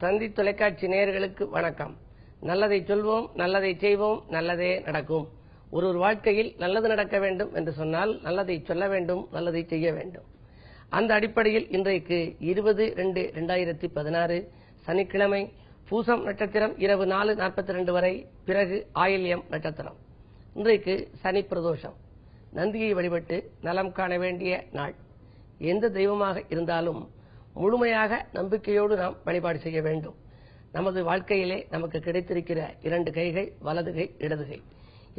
தந்தி தொலைக்காட்சி நேயர்களுக்கு வணக்கம். நல்லதை சொல்வோம், நல்லதை செய்வோம், நல்லதே நடக்கும். ஒரு வாழ்க்கையில் நல்லது நடக்க வேண்டும் என்று சொன்னால் நல்லதை சொல்ல வேண்டும், நல்லதை செய்ய வேண்டும். அந்த அடிப்படையில் இன்றைக்கு 20/2/2016 சனிக்கிழமை பூசம் நட்சத்திரம் இரவு 4:42 வரை, பிறகு ஆயில்யம் நட்சத்திரம். இன்றைக்கு சனி பிரதோஷம். நந்தியை வழிபட்டு நலம் காண வேண்டிய நாள். எந்த தெய்வமாக இருந்தாலும் முழுமையாக நம்பிக்கையோடு நாம் வழிபாடு செய்ய வேண்டும். நமது வாழ்க்கையிலே நமக்கு கிடைத்திருக்கிற 2 கைகள், வலது கை, இடது கை.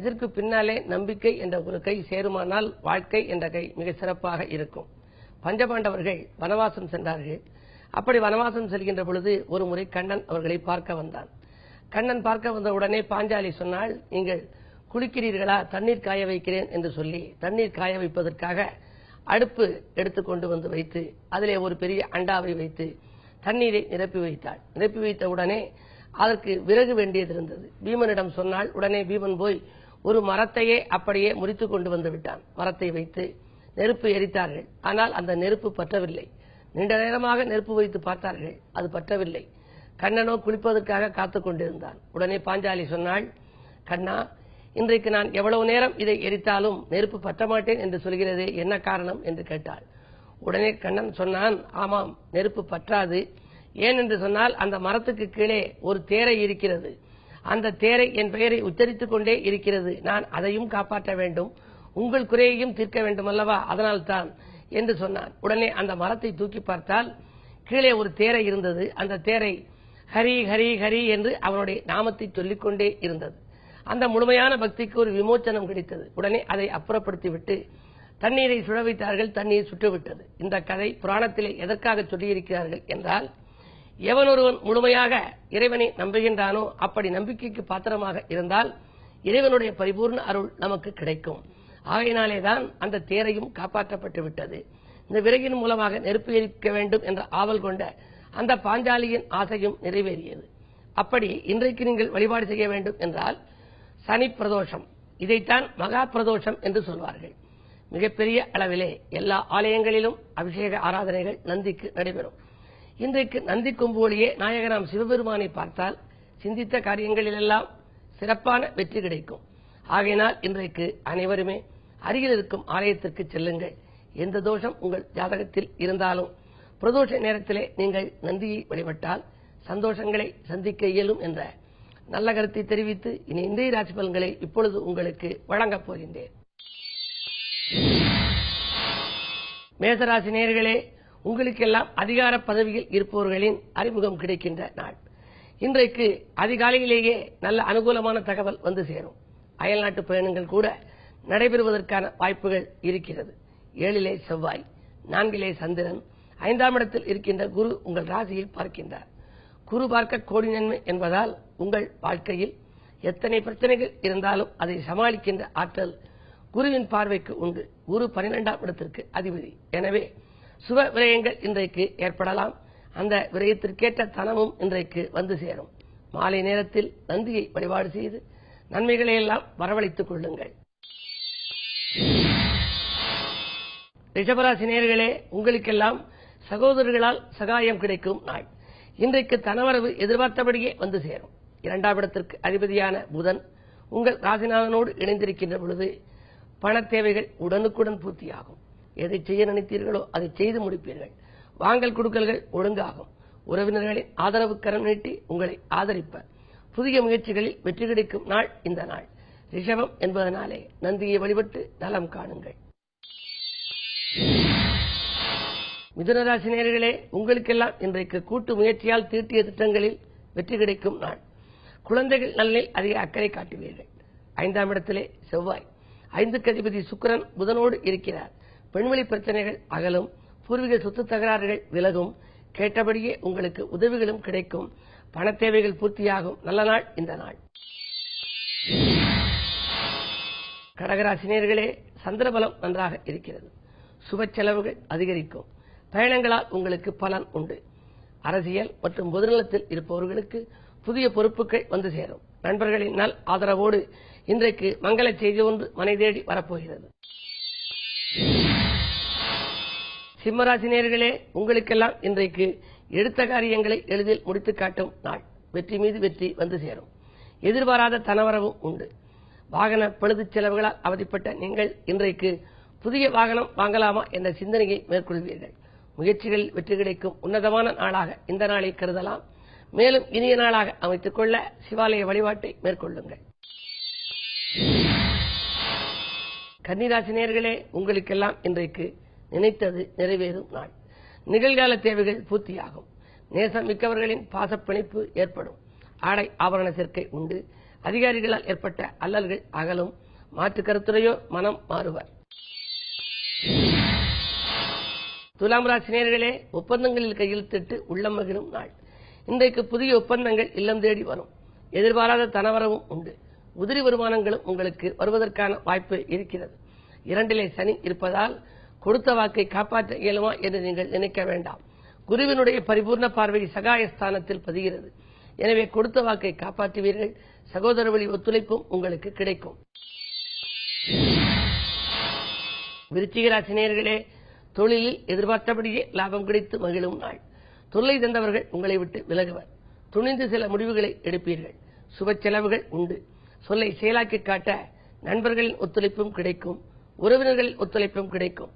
இதற்கு பின்னாலே நம்பிக்கை என்ற ஒரு கை சேருமானால் வாழ்க்கை என்ற கை மிக சிறப்பாக இருக்கும். பஞ்சபாண்டவர்கள் வனவாசம் சென்றார்கள். அப்படி வனவாசம் செல்கின்ற பொழுது ஒரு முறை கண்ணன் அவர்களை பார்க்க வந்தான். கண்ணன் பார்க்க வந்த உடனே பாஞ்சாலி சொன்னாள், நீங்கள் குளிக்கிறீர்களா, தண்ணீர் காய வைக்கிறேன் என்று சொல்லி தண்ணீர் காய வைப்பதற்காக அடுப்பு எடுத்துக்கொண்டு வந்து வைத்து அதிலே ஒரு பெரிய அண்டாவை வைத்து தண்ணீரை நிரப்பி வைத்தாள். நிரப்பி வைத்த உடனே அதற்கு விறகு வேண்டியது இருந்தது. பீமனிடம் சொன்னால் உடனே பீமன் போய் ஒரு மரத்தையே அப்படியே முறித்து கொண்டு வந்து விட்டான். மரத்தை வைத்து நெருப்பு எரித்தார்கள். ஆனால் அந்த நெருப்பு பற்றவில்லை. நீண்ட நேரமாக நெருப்பு வைத்து பார்த்தார்கள், அது பற்றவில்லை. கண்ணனோ குளிப்பதற்காக காத்துக் கொண்டிருந்தான். உடனே பாஞ்சாலி சொன்னாள், கண்ணா, இன்றைக்கு நான் எவ்வளவு நேரம் இதை எரித்தாலும் நெருப்பு பற்ற மாட்டேன் என்று சொல்கிறதே, என்ன காரணம் என்று கேட்டாள். உடனே கண்ணன் சொன்னான், ஆமாம், நெருப்பு பற்றாது. ஏன் என்று சொன்னால் அந்த மரத்துக்கு கீழே ஒரு தேரை இருக்கிறது. அந்த தேரை என் பெயரை உச்சரித்துக் கொண்டே இருக்கிறது. நான் அதையும் காப்பாற்ற வேண்டும், உங்கள் குறையையும் தீர்க்க வேண்டும் அல்லவா, அதனால்தான் என்று சொன்னான். உடனே அந்த மரத்தை தூக்கி பார்த்தால் கீழே ஒரு தேரை இருந்தது. அந்த தேரை ஹரி ஹரி ஹரி என்று அவனுடைய நாமத்தை சொல்லிக்கொண்டே இருந்தது. அந்த முழுமையான பக்திக்கு ஒரு விமோச்சனம் கிடைத்தது. உடனே அதை அப்புறப்படுத்திவிட்டு தண்ணீரை சுழ வைத்தார்கள். தண்ணீர் சுட்டுவிட்டது. இந்த கதை புராணத்திலே எதற்காக சொல்லியிருக்கிறார்கள் என்றால், எவனொருவன் முழுமையாக இறைவனை நம்புகின்றானோ அப்படி நம்பிக்கைக்கு பாத்திரமாக இருந்தால் இறைவனுடைய பரிபூர்ண அருள் நமக்கு கிடைக்கும். ஆகையினாலேதான் அந்த தேரையும் காப்பாற்றப்பட்டு விட்டது. இந்த விறகின் மூலமாக நெருப்பு எரிக்க வேண்டும் என்ற ஆவல் கொண்ட அந்த பாஞ்சாலியின் ஆசையும் நிறைவேறியது. அப்படி இன்றைக்கு நீங்கள் வழிபாடு செய்ய வேண்டும் என்றால் சனி பிரதோஷம், இதைத்தான் மகா பிரதோஷம் என்று சொல்வார்கள். மிகப்பெரிய அளவிலே எல்லா ஆலயங்களிலும் அபிஷேக ஆராதனைகள் நந்திக்கு நடைபெறும். இன்றைக்கு நந்தி கொம்போலியே நாயகனாம் சிவபெருமானை பார்த்தால் சிந்தித்த காரியங்களிலெல்லாம் சிறப்பான வெற்றி கிடைக்கும். ஆகையினால் இன்றைக்கு அனைவருமே அருகில் இருக்கும் ஆலயத்திற்கு செல்லுங்கள். எந்த தோஷம் உங்கள் ஜாதகத்தில் இருந்தாலும் பிரதோஷ நேரத்திலே நீங்கள் நந்தியை வழிபட்டால் சந்தோஷங்களை சந்திக்க இயலும் என்ற நல்ல கருத்தை தெரிவித்து இனி இந்திய ராசி பலன்களை இப்பொழுது உங்களுக்கு வழங்கப் போகின்றேன். மேசராசி நேயர்களே, உங்களுக்கெல்லாம் அதிகார பதவியில் இருப்பவர்களின் அறிமுகம் கிடைக்கின்ற நாள். இன்றைக்கு அதிகாலையிலேயே நல்ல அனுகூலமான தகவல் வந்து சேரும். அயல்நாட்டு பயணங்கள் கூட நடைபெறுவதற்கான வாய்ப்புகள் இருக்கிறது. 7லே செவ்வாய், 4லே சந்திரன், 5ஆம் இடத்தில் இருக்கின்ற குரு உங்கள் ராசியை பார்க்கின்றார். குரு பார்க்க கோடி நன்மை என்பதால் உங்கள் வாழ்க்கையில் எத்தனை பிரச்சனைகள் இருந்தாலும் அதை சமாளிக்கின்ற ஆற்றல் குருவின் பார்வைக்கு உண்டு. குரு 12ஆம் இடத்திற்கு அதிபதி. எனவே சுப விரயங்கள் இன்றைக்கு ஏற்படலாம். அந்த விரயத்திற்கேற்ற தனமும் இன்றைக்கு வந்து சேரும். மாலை நேரத்தில் நந்தியை வழிபாடு செய்து நன்மைகளை எல்லாம் வரவழைத்துக் கொள்ளுங்கள். ரிஷபராசி நேயர்களே, உங்களுக்கெல்லாம் சகோதரர்களால் சகாயம் கிடைக்கும் நாள். இன்றைக்கு தனவரவு எதிர்பார்த்தபடியே வந்து சேரும். 2ஆம் இடத்திற்கு அதிபதியான புதன் உங்கள் ராசிநாதனோடு இணைந்திருக்கின்ற பொழுது பண தேவைகள் உடனுக்குடன் பூர்த்தியாகும். எதை செய்ய நினைத்தீர்களோ அதை செய்து முடிப்பீர்கள். வாங்கல் கொடுக்கல்கள் ஒழுங்காகும். உறவினர்களின் ஆதரவு கரம் நீட்டி உங்களை ஆதரிப்ப புதிய முயற்சிகளில் வெற்றி கிடைக்கும் நாள் இந்த நாள். ரிஷபம் என்பதனாலே நந்தியை வழிபட்டு நலம் காணுங்கள். மிதுனராசி நேயர்களே, உங்களுக்கெல்லாம் இன்றைக்கு கூட்டு முயற்சியால் தீட்டிய திட்டங்களில் வெற்றி கிடைக்கும் நாள். குழந்தைகள் நலனில் அதிக அக்கறை காட்டுவீர்கள். 5ஆம் இடத்திலே செவ்வாய், 5க்கு அதிபதி சுக்கிரன் புதனோடு இருக்கிறார். பெண்வெளி பிரச்சனைகள் அகலும். பூர்வீக சொத்து தகராறுகள் விலகும். கேட்டபடியே உங்களுக்கு உதவிகளும் கிடைக்கும். பண தேவைகள் பூர்த்தியாகும். நல்ல நாள் இந்த நாள். கடகராசி நேயர்களே, சந்திரபலம் நன்றாக இருக்கிறது. சுப செலவுகள் அதிகரிக்கும். பயணங்களால் உங்களுக்கு பலன் உண்டு. அரசியல் மற்றும் பொதுநலத்தில் இருப்பவர்களுக்கு புதிய பொறுப்புகள் வந்து சேரும். நண்பர்களின் நல் ஆதரவோடு இன்றைக்கு மங்கள செய்தி ஒன்று மனை தேடி வரப்போகிறது. சிம்மராசி நேயர்களே, உங்களுக்கெல்லாம் இன்றைக்கு எடுத்த காரியங்களை எளிதில் முடித்து காட்டும் நாள். வெற்றி மீது வெற்றி வந்து சேரும். எதிர்பாராத தனவரவும் உண்டு. வாகன பழுது செலவுகளால் அவதிப்பட்ட நீங்கள் இன்றைக்கு புதிய வாகனம் வாங்கலாமா என்ற சிந்தனையை மேற்கொள்வீர்கள். முயற்சிகளில் வெற்றி கிடைக்கும் உன்னதமான நாளாக இந்த நாளை கருதலாம். மேலும் இனிய நாளாக அமைத்துக் கொள்ள சிவாலய வழிபாட்டை மேற்கொள்ளுங்கள். கன்னிராசி நேயர்களே, உங்களுக்கெல்லாம் இன்றைக்கு நினைத்தது நிறைவேறும் நாள். நிகழ்கால தேவைகள் பூர்த்தியாகும். நேசம் மிக்கவர்களின் பாசப்பிணைப்பு ஏற்படும். ஆடை ஆபரண சேர்க்கை உண்டு. அதிகாரிகளால் ஏற்பட்ட அல்லல்கள் அகலும். மாற்று கருத்துரையோர் மனம் மாறுவர். துலாம் ராசி நேயர்களே, ஒப்பந்தங்களில் கையெழுத்திட்டு உள்ளம் மகிழும் நாள். இன்றைக்கு புதிய ஒப்பந்தங்கள் இல்லம் தேடி வரும். எதிர்பாராத தனவரவும் உண்டு. உதிரி வருமானங்களும் உங்களுக்கு வருவதற்கான வாய்ப்பு இருக்கிறது. 2 சனி இருப்பதால் கொடுத்த வாக்கை காப்பாற்ற இயலுமா என்று நீங்கள் நினைக்க வேண்டாம். குருவினுடைய பரிபூர்ண பார்வை சகாயஸ்தானத்தில் பதிகிறது. எனவே கொடுத்த வாக்கை காப்பாற்றுவீர்கள். சகோதர வழி ஒத்துழைப்பும் உங்களுக்கு கிடைக்கும். விருச்சிக ராசி நேயர்களே, தொழிலில் எதிர்பார்த்தபடியே லாபம் கிடைத்து மகிழும் நாள். தொல்லை தந்தவர்கள் உங்களை விட்டு விலகுவர். துணிந்து சில முடிவுகளை எடுப்பீர்கள். சுப செலவுகள் உண்டு. சொல்லை செயலாக்கி காட்ட நண்பர்களின் ஒத்துழைப்பும் கிடைக்கும். உறவினர்களின் ஒத்துழைப்பும் கிடைக்கும்.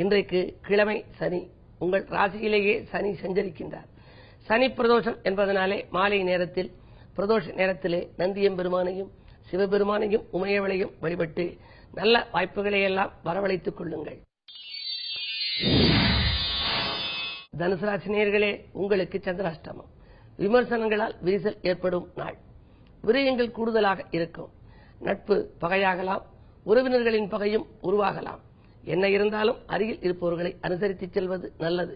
இன்றைக்கு கிழமை சனி. உங்கள் ராசியிலேயே சனி சஞ்சரிக்கின்றார். சனி பிரதோஷம் என்பதனாலே மாலை நேரத்தில் பிரதோஷ நேரத்திலே நந்தியம்பெருமானையும் சிவபெருமானையும் உமையவளையும் வழிபட்டு நல்ல வாய்ப்புகளை எல்லாம் வரவழைத்துக் கொள்ளுங்கள். தனுசு ராசி நேயர்களே, உங்களுக்கு சந்திராஷ்டமம். விமர்சனங்களால் விரிசல் ஏற்படும் நாள். விரயங்கள் கூடுதலாக இருக்கும். நட்பு பகையாகலாம். உறவினர்களின் பகையும் உருவாகலாம். என்ன இருந்தாலும் அருகில் இருப்பவர்களை அனுசரித்து செல்வது நல்லது.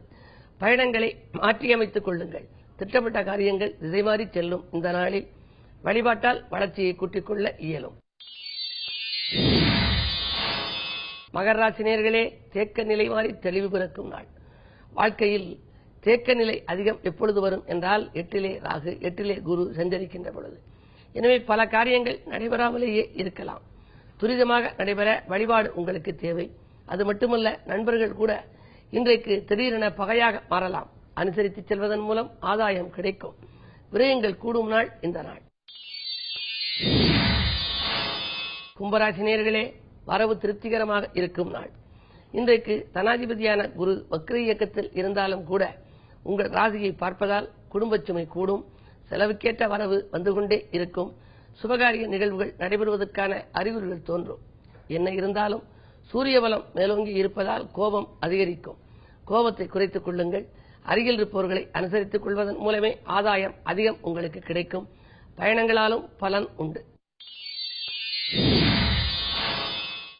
பயணங்களை மாற்றியமைத்துக் கொள்ளுங்கள். திட்டமிட்ட காரியங்கள் திசை மாறி செல்லும் இந்த நாளில் வழிபாட்டால் வளர்ச்சியை கூட்டிக் கொள்ள இயலும். மகர ராசி நேயர்களே, தேக்க நிலை மாறி தெளிவு பிறக்கும் நாள். வாழ்க்கையில் தேக்க நிலை அதிகம் எப்பொழுது வரும் என்றால் 8 ராகு 8 குரு சஞ்சரிக்கின்ற பொழுது. எனவே பல காரியங்கள் நடைபெறாமலேயே இருக்கலாம். துரிதமாக நடைபெற வழிபாடு உங்களுக்கு தேவை. அது மட்டுமல்ல, நண்பர்கள் கூட இன்றைக்கு திடீரென பகையாக மாறலாம். அனுசரித்து செல்வதன் மூலம் ஆதாயம் கிடைக்கும். விரயங்கள் கூடும் நாள் இந்த நாள். கும்பராசி நேயர்களே, வரவு திருப்திகரமாக இருக்கும் நாள். இன்றைக்கு தனாதிபதியான குரு வக்ர இயக்கத்தில் இருந்தாலும் கூட உங்கள் ராசியை பார்ப்பதால் குடும்பச் சுமை கூடும். செலவுக்கேற்ற வரவு வந்து கொண்டே இருக்கும். சுபகாரிய நிகழ்வுகள் நடைபெறுவதற்கான அறிகுறிகள் தோன்றும். என்ன இருந்தாலும் சூரிய பலம் மேலோங்கி இருப்பதால் கோபம் அதிகரிக்கும். கோபத்தை குறைத்துக் கொள்ளுங்கள். அருகில் இருப்பவர்களை அனுசரித்துக் கொள்வதன் மூலமே ஆதாயம் அதிகம் உங்களுக்கு கிடைக்கும். பயணங்களாலும் பலன் உண்டு.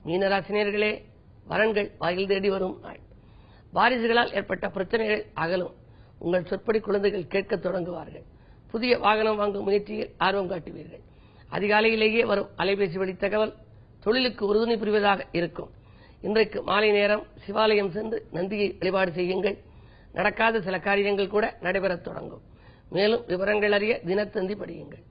மீனராசினியர்களே, வரன்கள் வாயில் தேடி வரும் நாள். வாரிசுகளால் ஏற்பட்ட பிரச்சனைகள் அகலும். உங்கள் சொற்படி குழந்தைகள் கேட்கத் தொடங்குவார்கள். புதிய வாகனம் வாங்கும் முயற்சியில் ஆர்வம் காட்டுவீர்கள். அதிகாலையிலேயே வரும் அலைபேசி வழி தகவல் தொழிலுக்கு உறுதுணை புரிவதாக இருக்கும். இன்றைக்கு மாலை நேரம் சிவாலயம் சென்று நந்தியை வழிபாடு செய்யுங்கள். நடக்காத சில காரியங்கள் கூட நடைபெறத் தொடங்கும். மேலும் விவரங்கள் அறிய தினத்தந்தி படியுங்கள்.